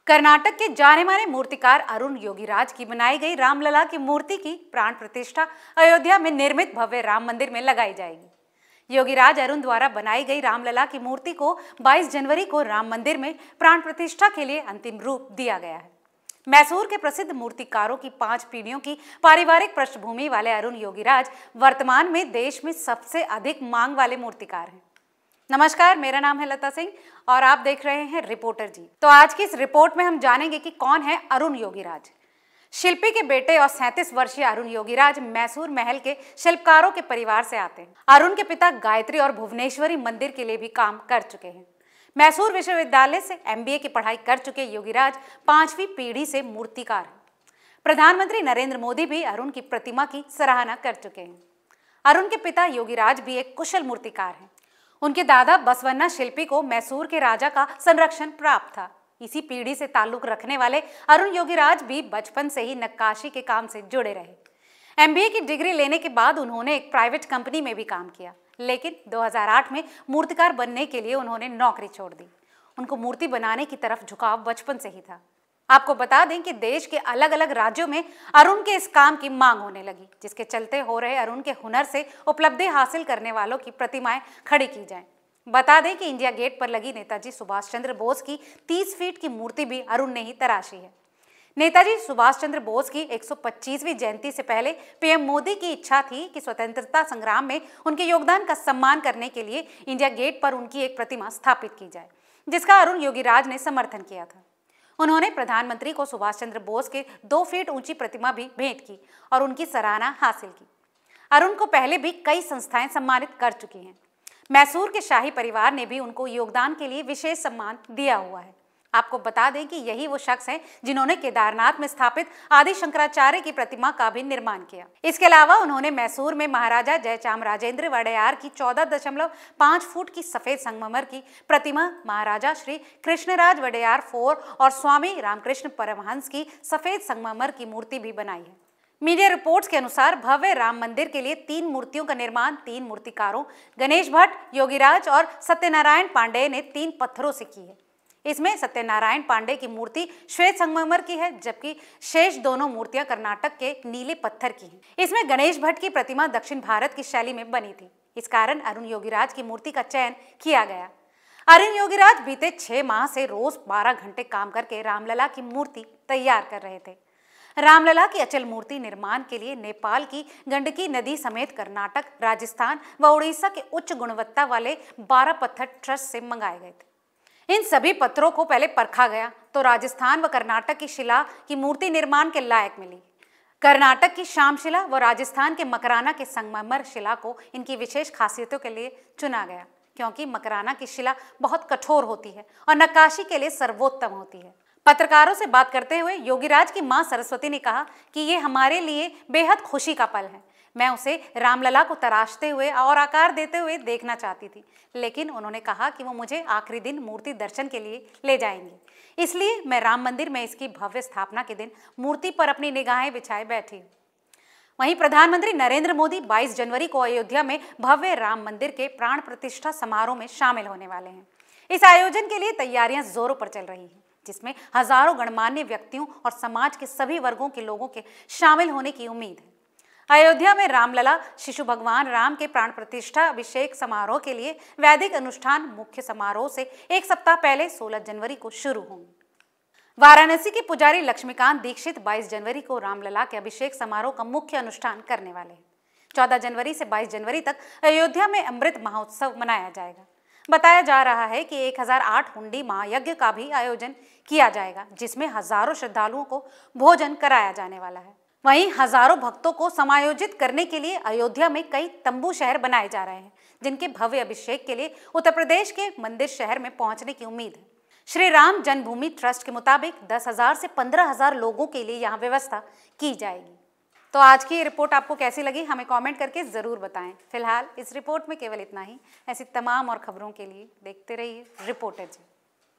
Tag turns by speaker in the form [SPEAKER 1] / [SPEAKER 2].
[SPEAKER 1] कर्नाटक के जाने माने मूर्तिकार अरुण योगीराज की बनाई गई रामलला की मूर्ति की प्राण प्रतिष्ठा अयोध्या में निर्मित भव्य राम मंदिर में लगाई जाएगी। योगीराज अरुण द्वारा बनाई गई रामलला की मूर्ति को 22 जनवरी को राम मंदिर में प्राण प्रतिष्ठा के लिए अंतिम रूप दिया गया है। मैसूर के प्रसिद्ध मूर्तिकारों की 5 पीढ़ियों की पारिवारिक पृष्ठभूमि वाले अरुण योगीराज वर्तमान में देश में सबसे अधिक मांग वाले मूर्तिकार हैं। नमस्कार, मेरा नाम है लता सिंह और आप देख रहे हैं रिपोर्टर जी। तो आज की इस रिपोर्ट में हम जानेंगे कि कौन है अरुण योगीराज। शिल्पी के बेटे और 37 वर्षीय अरुण योगीराज मैसूर महल के शिल्पकारों के परिवार से आते हैं। अरुण के पिता गायत्री और भुवनेश्वरी मंदिर के लिए भी काम कर चुके हैं। मैसूर विश्वविद्यालय से MBA की पढ़ाई कर चुके योगीराज 5वीं पीढ़ी से मूर्तिकार हैं। प्रधानमंत्री नरेंद्र मोदी भी अरुण की प्रतिमा की सराहना कर चुके हैं। अरुण के पिता योगीराज भी एक कुशल मूर्तिकार हैं। उनके दादा बसवन्ना शिल्पी को मैसूर के राजा का संरक्षण प्राप्त था। इसी पीढ़ी से ताल्लुक रखने वाले अरुण योगीराज भी बचपन से ही नक्काशी के काम से जुड़े रहे। MBA की डिग्री लेने के बाद उन्होंने एक प्राइवेट कंपनी में भी काम किया, लेकिन 2008 में मूर्तिकार बनने के लिए उन्होंने नौकरी छोड़ दी। उनको मूर्ति बनाने की तरफ झुकाव बचपन से ही था। आपको बता दें कि देश के अलग अलग राज्यों में अरुण के इस काम की मांग होने लगी, जिसके चलते हो रहे अरुण के हुनर से उपलब्धि हासिल करने वालों की प्रतिमाएं खड़ी की जाएं। बता दें कि इंडिया गेट पर लगी नेताजी सुभाष चंद्र बोस की 30 फीट की मूर्ति भी अरुण ने ही तराशी है। नेताजी सुभाष चंद्र बोस की 125वीं जयंती से पहले PM मोदी की इच्छा थी कि स्वतंत्रता संग्राम में उनके योगदान का सम्मान करने के लिए इंडिया गेट पर उनकी एक प्रतिमा स्थापित की जाए, जिसका अरुण योगीराज ने समर्थन किया था। उन्होंने प्रधानमंत्री को सुभाष चंद्र बोस के 2 फीट ऊंची प्रतिमा भी भेंट की और उनकी सराहना हासिल की। अरुण को पहले भी कई संस्थाएं सम्मानित कर चुकी हैं। मैसूर के शाही परिवार ने भी उनको योगदान के लिए विशेष सम्मान दिया हुआ है। आपको बता दें कि यही वो शख्स हैं जिन्होंने केदारनाथ में स्थापित आदि शंकराचार्य की प्रतिमा का भी निर्माण किया। इसके अलावा उन्होंने मैसूर में महाराजा जयचामराजेंद्र वड़ैयार की 14.5 फुट की सफेद संगमरमर की प्रतिमा, महाराजा श्री कृष्णराज वड़ैयार IV और स्वामी रामकृष्ण परमहंस की सफेद संगमरमर की मूर्ति भी बनाई है। मीडिया रिपोर्ट्स के अनुसार भव्य राम मंदिर के लिए 3 मूर्तियों का निर्माण 3 मूर्तिकारों गणेश भट्ट, योगीराज और सत्यनारायण पांडेय ने 3 पत्थरों से की है। इसमें सत्यनारायण पांडे की मूर्ति श्वेत संगमरमर की है, जबकि शेष दोनों मूर्तियां कर्नाटक के नीले पत्थर की हैं। इसमें गणेश भट्ट की प्रतिमा दक्षिण भारत की शैली में बनी थी। इस कारण अरुण योगीराज की मूर्ति का चयन किया गया। अरुण योगीराज बीते 6 माह से रोज 12 घंटे काम करके रामलला की मूर्ति तैयार कर रहे थे। रामलला की अचल मूर्ति निर्माण के लिए नेपाल की गंडकी नदी समेत कर्नाटक, राजस्थान व उड़ीसा के उच्च गुणवत्ता वाले 12 पत्थर ट्रस्ट से मंगाए गए थे। इन सभी पत्थरों को पहले परखा गया तो राजस्थान व कर्नाटक की शिला की मूर्ति निर्माण के लायक मिली। कर्नाटक की श्याम शिला व राजस्थान के मकराना के संगमरमर शिला को इनकी विशेष खासियतों के लिए चुना गया, क्योंकि मकराना की शिला बहुत कठोर होती है और नक्काशी के लिए सर्वोत्तम होती है। पत्रकारों से बात करते हुए योगीराज की मां सरस्वती ने कहा कि ये हमारे लिए बेहद खुशी का पल है। मैं उसे रामलला को तराशते हुए और आकार देते हुए देखना चाहती थी, लेकिन उन्होंने कहा कि वो मुझे आखिरी दिन मूर्ति दर्शन के लिए ले जाएंगे। इसलिए मैं राम मंदिर में इसकी भव्य स्थापना के दिन मूर्ति पर अपनी निगाहें बिछाए बैठी। वहीं प्रधानमंत्री नरेंद्र मोदी 22 जनवरी को अयोध्या में भव्य राम मंदिर के प्राण प्रतिष्ठा समारोह में शामिल होने वाले हैं। इस आयोजन के लिए तैयारियां जोरों पर चल रही हैं, जिसमें हजारों गणमान्य व्यक्तियों और समाज के सभी वर्गों के लोगों के शामिल होने की उम्मीद है। अयोध्या में रामलला शिशु भगवान राम के प्राण प्रतिष्ठा अभिषेक समारोह के लिए वैदिक अनुष्ठान मुख्य समारोह से 1 सप्ताह पहले 16 जनवरी को शुरू होंगे। वाराणसी के पुजारी लक्ष्मीकांत दीक्षित 22 जनवरी को रामलला के अभिषेक समारोह का मुख्य अनुष्ठान करने वाले हैं। 14 जनवरी से 22 जनवरी तक अयोध्या में अमृत महोत्सव मनाया जाएगा। बताया जा रहा है कि 1008 हुंडी महायज्ञ का भी आयोजन किया जाएगा, जिसमें हजारों श्रद्धालुओं को भोजन कराया जाने वाला है। वहीं हजारों भक्तों को समायोजित करने के लिए अयोध्या में कई तंबू शहर बनाए जा रहे हैं, जिनके भव्य अभिषेक के लिए उत्तर प्रदेश के मंदिर शहर में पहुंचने की उम्मीद है। श्री राम जन्मभूमि ट्रस्ट के मुताबिक 10,000 से 15,000 लोगों के लिए यहाँ व्यवस्था की जाएगी। तो आज की ये रिपोर्ट आपको कैसी लगी, हमें कमेंट करके ज़रूर बताएं। फिलहाल इस रिपोर्ट में केवल इतना ही। ऐसी तमाम और खबरों के लिए देखते रहिए रिपोर्टर जी।